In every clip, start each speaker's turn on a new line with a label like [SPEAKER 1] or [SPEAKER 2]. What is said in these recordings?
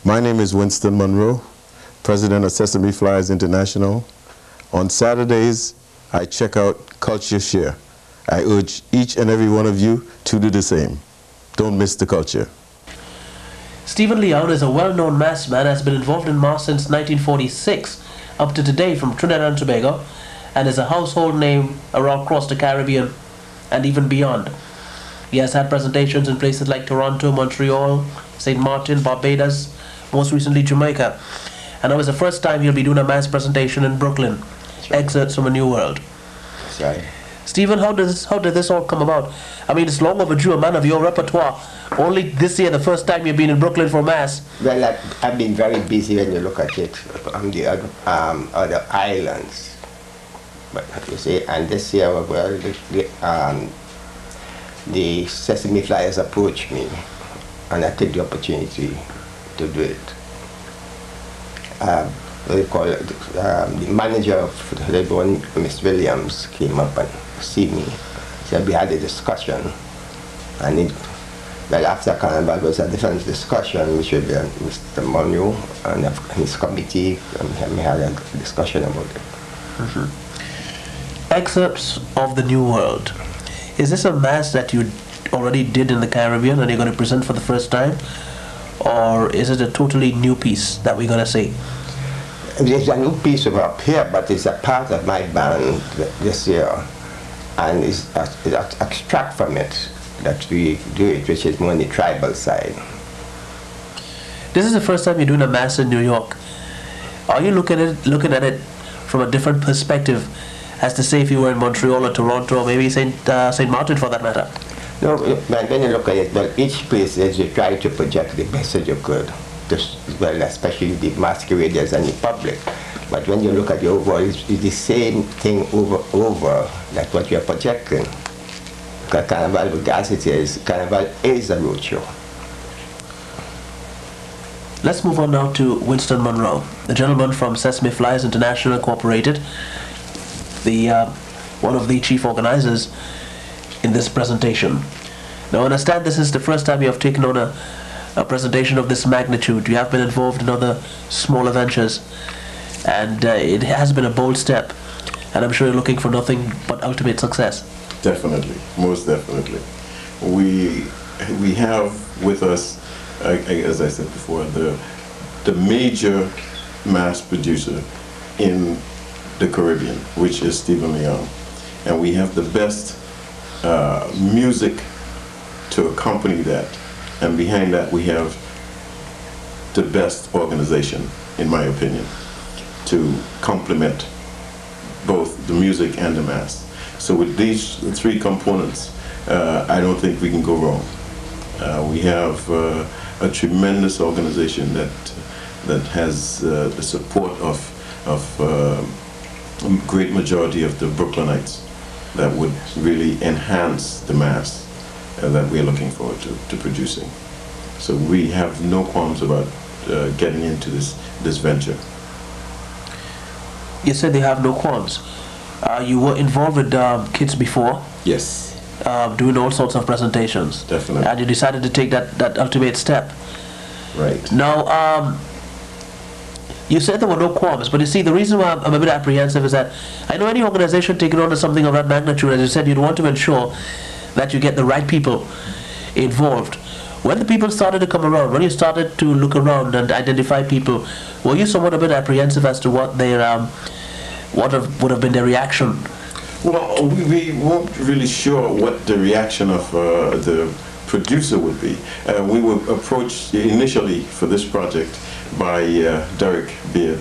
[SPEAKER 1] My name is Winston Munroe, President of Sesame Flyers International. On Saturdays, I check out CultureShare. I urge each and every one of you to do the same. Don't miss the culture.
[SPEAKER 2] Stephen Leon is a well-known mass man, has been involved in mass since 1946 up to today from Trinidad and Tobago, and is a household name across the Caribbean and even beyond. He has had presentations in places like Toronto, Montreal, St. Martin, Barbados, most recently Jamaica. And now is the first time he'll be doing a mass presentation in Brooklyn. Right. Excerpts from a New World.
[SPEAKER 3] That's right.
[SPEAKER 2] Stephen, how did this all come about? I mean, it's long overdue, a man of your repertoire. Only this year, the first time you've been in Brooklyn for mass.
[SPEAKER 3] Well, I've been very busy when you look at it on the other islands. But you see, and this year, well, the Sesame Flyers approached me, and I took the opportunity to do it. The manager of the one, Miss Williams, came up and see me. So we had a discussion, and well, after Carnival was a different discussion, which would be Mr. Munroe and his committee, and we had a discussion about it.
[SPEAKER 2] Mm-hmm. Excerpts of the New World. Is this a mass that you already did in the Caribbean and you're going to present for the first time? Or is it a totally new piece that we're going to see?
[SPEAKER 3] It's a new piece up here, but it's a part of my band this year. And it's extract from it that we do it, which is more on the tribal side.
[SPEAKER 2] This is the first time you're doing a mass in New York. Are you looking at it from a different perspective, as to say if you were in Montreal or Toronto or maybe St. Martin for that matter?
[SPEAKER 3] No, when you look at it, well, each place is you try to project the message you could, well, especially the masqueraders and the public. But when you look at the overall, it's the same thing over. That's what you're projecting. Because Carnival, as it is, Carnival is a roadshow.
[SPEAKER 2] Let's move on now to Winston Munroe, the gentleman from Sesame Flyers International Incorporated, one of the chief organizers in this presentation. Now I understand this is the first time you have taken on a presentation of this magnitude. You have been involved in other smaller ventures, and it has been a bold step, and I'm sure you're looking for nothing but ultimate success.
[SPEAKER 1] Definitely, most definitely. We have with us, as I said before, the major mass producer in the Caribbean, which is Stephen Leon, and we have the best music to accompany that, and behind that we have the best organization, in my opinion, to complement both the music and the mass. So with these three components, I don't think we can go wrong. We have a tremendous organization that has the support of a great majority of the Brooklynites that would really enhance the mass that we're looking forward to producing. So we have no qualms about getting into this venture.
[SPEAKER 2] You said they have no qualms. You were involved with kids before.
[SPEAKER 1] Yes.
[SPEAKER 2] Doing all sorts of presentations.
[SPEAKER 1] Definitely.
[SPEAKER 2] And you decided to take that ultimate step.
[SPEAKER 1] Right.
[SPEAKER 2] Now, you said there were no qualms, but you see, the reason why I'm a bit apprehensive is that I know any organization taking on something of that magnitude, as you said, you'd want to ensure that you get the right people involved. When the people started to come around, when you started to look around and identify people, were you somewhat a bit apprehensive as to what their would have been their reaction?
[SPEAKER 1] Well, we weren't really sure what the reaction of the producer would be. We were approached initially for this project by Derrick Beard,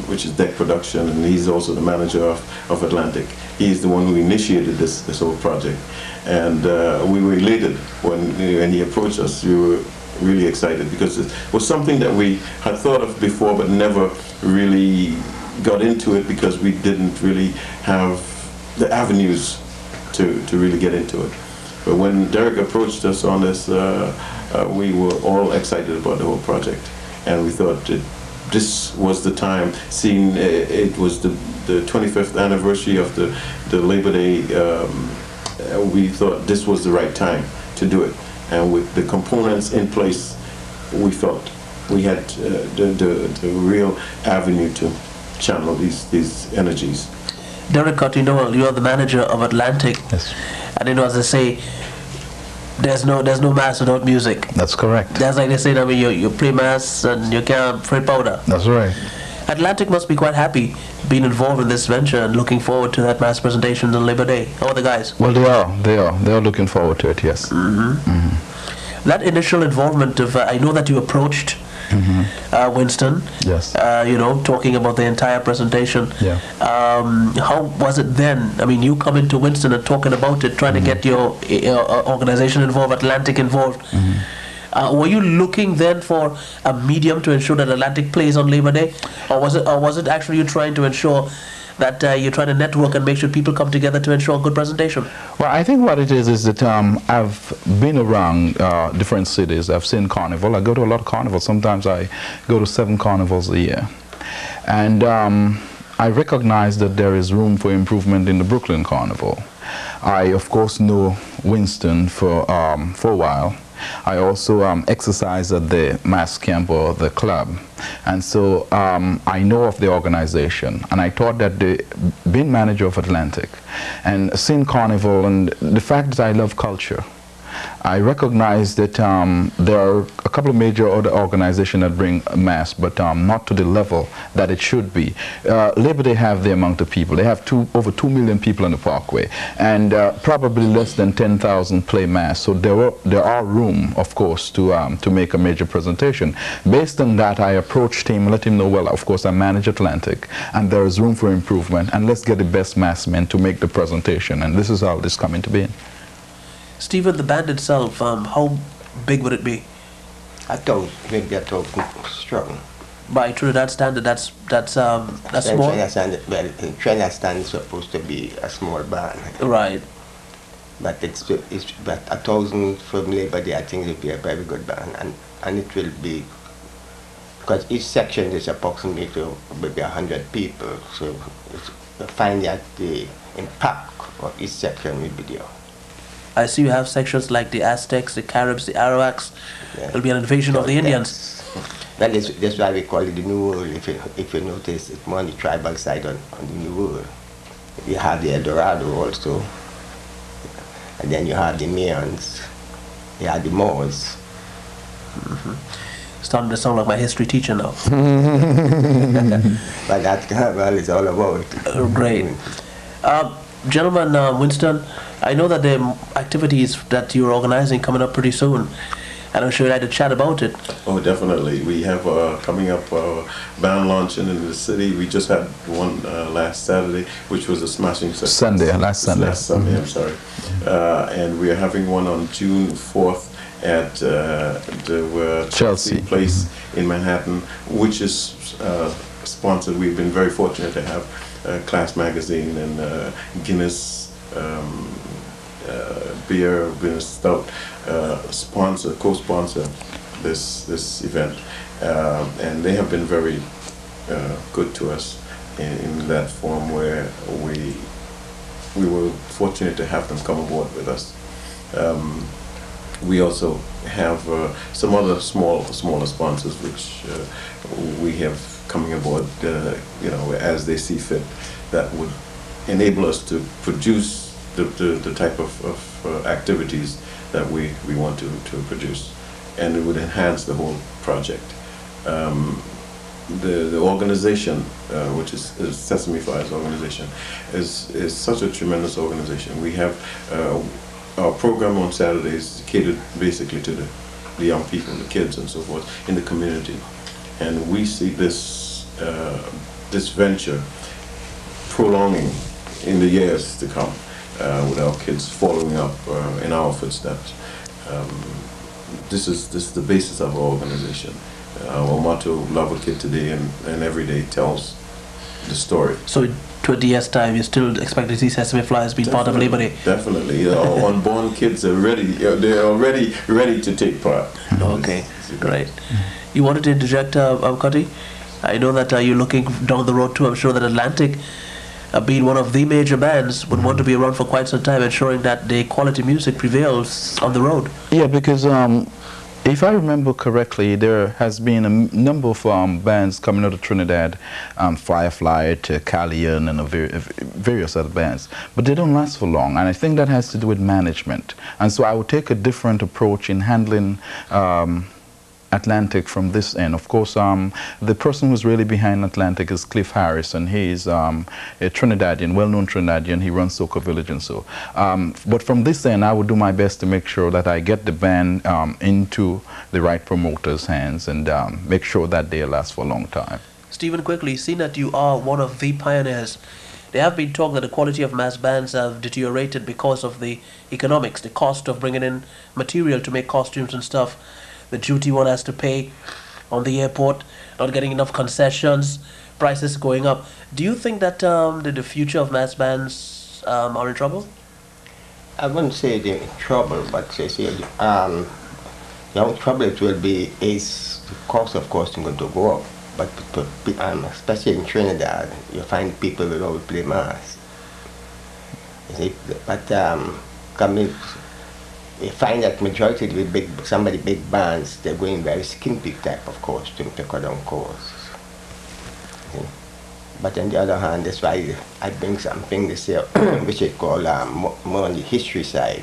[SPEAKER 1] which is Deck Production, and he's also the manager of Atlantic. He's the one who initiated this whole project, and we were elated when he approached us. We were really excited because it was something that we had thought of before but never really got into it because we didn't really have the avenues to really get into it. But when Derrick approached us on this, we were all excited about the whole project, and we thought this was the time, seeing it was the 25th anniversary of the Labor Day, we thought this was the right time to do it. And with the components in place, we felt we had the real avenue to channel these energies.
[SPEAKER 2] Derrick Noel, you are the manager of Atlantic.
[SPEAKER 4] Yes.
[SPEAKER 2] And as I say, there's no mass without music.
[SPEAKER 4] That's correct.
[SPEAKER 2] That's like they say, I mean, you play mass and you can't play powder.
[SPEAKER 4] That's right.
[SPEAKER 2] Atlantic must be quite happy being involved in this venture and looking forward to that mass presentation on Labor Day. How are the guys?
[SPEAKER 4] Well, they are looking forward to it, yes.
[SPEAKER 2] That initial involvement of, I know that you approached Winston,
[SPEAKER 4] yes,
[SPEAKER 2] talking about the entire presentation.
[SPEAKER 4] Yeah.
[SPEAKER 2] How was it then? I mean, you come into Winston and talking about it, trying to get your organization involved, Atlantic involved. Were you looking then for a medium to ensure that Atlantic plays on Labor Day, or was it actually you trying to ensure that you're trying to network and make sure people come together to ensure a good presentation?
[SPEAKER 4] Well, I think what it is that I've been around different cities. I've seen carnival. I go to a lot of carnivals. Sometimes I go to 7 carnivals a year. And I recognize that there is room for improvement in the Brooklyn Carnival. I, of course, know Winston for a while. I also exercise at the mass camp or the club, and so I know of the organization, and I thought that being manager of Atlantic and seeing Carnival and the fact that I love culture, I recognize that there are a couple of major other organizations that bring mass, but not to the level that it should be. Labor Day have the amount of people. They have over 2 million people on the parkway, and probably less than 10,000 play mass. So there are room, of course, to make a major presentation. Based on that, I approached him, let him know, well, of course, I manage Atlantic, and there is room for improvement, and let's get the best mass men to make the presentation, and this is how this coming to be.
[SPEAKER 2] Stephen, the band itself, how big would it be?
[SPEAKER 3] Maybe 1,000 strong.
[SPEAKER 2] By Trinidad standard, that's small.
[SPEAKER 3] Trinidad standard, well, Trinidad standard is supposed to be a small band.
[SPEAKER 2] Right.
[SPEAKER 3] But but 1,000 from Labor Day, I think it will be a very good band, and it will be, because each section is approximately maybe 100 people, so find that the impact of each section will be there.
[SPEAKER 2] I see you have sections like the Aztecs, the Caribs, the Arawaks.
[SPEAKER 3] Yeah.
[SPEAKER 2] It'll be an invasion of the Indians.
[SPEAKER 3] Well, that's why we call it the New World. If you notice, it's more on the tribal side on the New World. You have the El Dorado also, and then you have the Mayans, you have the Moors.
[SPEAKER 2] Starting to sound like my history teacher now.
[SPEAKER 3] But that's Carnival is all about.
[SPEAKER 2] Great. Gentlemen, Winston, I know that there are activities that you're organizing coming up pretty soon, and I'm sure you'd like to chat about it.
[SPEAKER 1] Oh, definitely. We have coming up band launching in the city. We just had one last Saturday, which was a smashing success.
[SPEAKER 4] Last Sunday.
[SPEAKER 1] Last Sunday, I'm sorry. And we are having one on June 4th at the Chelsea Place in Manhattan, which is sponsored. We've been very fortunate to have Class Magazine and Guinness Beer, Guinness Stout co-sponsor this event, and they have been very good to us in that form, where we were fortunate to have them come aboard with us. We also have some other smaller sponsors which we have coming aboard, as they see fit, that would enable us to produce the type of activities that we want to produce, and it would enhance the whole project. The organization, which is Sesame FLYERS organization, is such a tremendous organization. We have our program on Saturdays catered basically to the young people, the kids and so forth in the community, and we see this venture prolonging in the years to come, with our kids following up in our footsteps. This is the basis of our organization. Our motto, love a kid today and every day, tells the story.
[SPEAKER 2] So in 20 years' time, you still expect to see Sesame FLYERS being part of Labor Day?
[SPEAKER 1] Definitely. Our unborn kids are ready. They're already ready to take part.
[SPEAKER 2] Okay, great. You wanted to interject, Cutty? I know that you're looking down the road too. I'm sure that Atlantic, being one of the major bands, would want to be around for quite some time, ensuring that the quality music prevails on the road.
[SPEAKER 4] Yeah, because If I remember correctly, there has been a number of bands coming out of Trinidad, Firefly, Callion, and various other bands, but they don't last for long, and I think that has to do with management. And so I would take a different approach in handling Atlantic from this end. Of course, the person who's really behind Atlantic is Cliff Harris, and he's a Trinidadian, well-known Trinidadian. He runs Soca Village and so. But from this end, I would do my best to make sure that I get the band into the right promoters' hands and make sure that they last for a long time.
[SPEAKER 2] Stephen, quickly, seeing that you are one of the pioneers, there have been talk that the quality of mass bands have deteriorated because of the economics, the cost of bringing in material to make costumes and stuff. The duty one has to pay on the airport, not getting enough concessions, prices going up. Do you think that the future of mass bands are in trouble?
[SPEAKER 3] I wouldn't say they're in trouble, but the only trouble it will be is the cost of costume going to go up. But especially in Trinidad, you find people will always play mass. You see? But you find that majority of the some of the big bands, they're going very skimpy type of costume to cut down costs. But on the other hand, that's why I bring something this year, which is called more on the history side.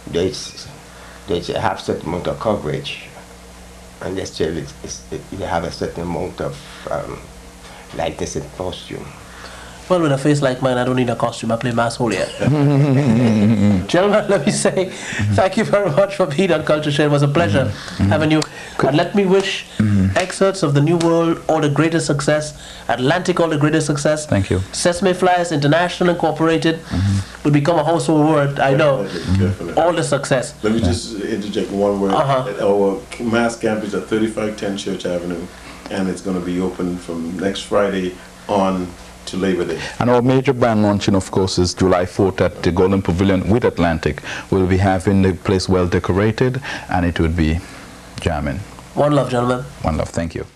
[SPEAKER 3] There's have certain amount of coverage, and they still you have a certain amount of lightness in costume.
[SPEAKER 2] Well, with a face like mine, I don't need a costume. I play mass whole year. Gentlemen, let me say thank you very much for being on CultureShare. It was a pleasure having you. And let me wish Excerpts of the New World all the greatest success, Atlantic all the greatest success.
[SPEAKER 4] Thank you.
[SPEAKER 2] Sesame FLYERS International Incorporated will become a household word, I know.
[SPEAKER 1] Definitely.
[SPEAKER 2] All the success.
[SPEAKER 1] Let me just interject one word. Our mass camp is at 3510 Church Avenue, and it's going to be open from next Friday on to Labor Day.
[SPEAKER 4] And our major band launching, of course, is July 4th at the Golden Pavilion with Atlantic. We'll be having the place well decorated, and it would be jamming.
[SPEAKER 2] One love, gentlemen.
[SPEAKER 4] One love. Thank you.